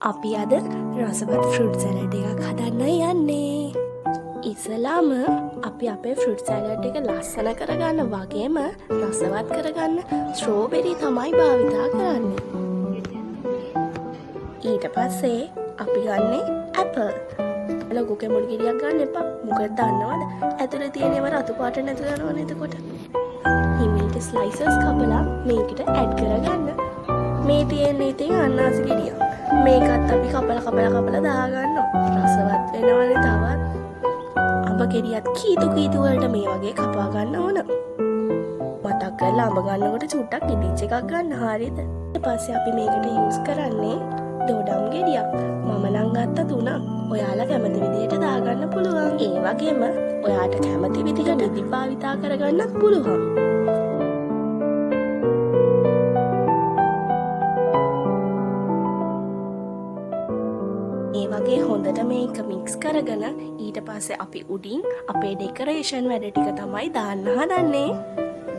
අපි අද රසවත් ෆෘට් සැලඩ් එකක් හදන්න යන්නේ. ඉස්සලාම අපි අපේ ෆෘට් සැලඩ් එක ලස්සන කරගන්න වගේම රසවත් කරගන්න ස්ට්‍රෝබෙරි තමයි භාවිතා කරන්නේ. ඊට පස්සේ අපි ගන්නේ ඇපල්. ලොකු කෙමුල් ගෙඩියක් ගන්න එපා. මොකද දන්නවද? ඇතුලේ තියෙන ඒවා රතු පාට නැතු යනවනේ එතකොට. හිමීට ස්ලයිසස් කපලා මේකට ඇඩ් කරගන්න. මේ තියෙන ඉතින් අන්නාසි ගෙඩියක්. මේකත් අපි කපලා දාගන්නවා. රසවත් වෙනවනේ තවත්. අඹ ගෙඩියත් කීතු වලට මේ වගේ කපා ගන්න ඕන. මතක් කරලා අඹ ගන්නකොට චුට්ටක් ඉදිච්ච එකක් ගන්න. හරියද? ඊට පස්සේ අපි මේකට යූස් කරන්නේ දොඩම් ගෙඩියක්. මම නම් ගත්ත 3. ඔයාලා කැමති විදිහට දාගන්න පුළුවන්. ඒ වගේම ඔයාට කැමති විදිහට ඉදි භාවිතා කරගන්නත් පුළුවන්. ඒ වගේ හොඳට මේක මික්ස් කරගෙන ඊට පස්සේ අපි උඩින් අපේ ඩෙකරේෂන් වැඩ ටික තමයි දාන්න හදන්නේ.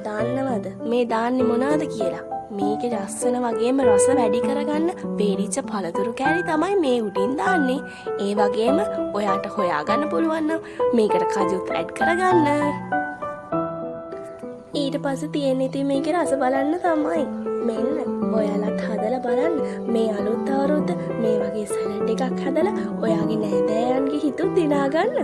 දන්නවද මේ දාන්නේ මොනවද කියලා? මේකේ ලස්සන වගේම රස වැඩි කරගන්න පේරිච්ච පළතුරු කෑලි තමයි මේ උඩින් දාන්නේ. ඒ වගේම ඔයාට හොයාගන්න පුළුවන් නම් මේකට කජුත් ඇඩ් කරගන්න. ඊට පස්සේ තියෙන ඉතින් මේකේ රස බලන්න තමයි. මෙන්න ඔයාලත් හදලා බලන්න. මේ අලුත් අවුරුද්ද මේ වගේ සැලඩ් එකක් හදලා ඔයාගේ නෑදෑයන්ගේ හිතුත් දිනා ගන්න.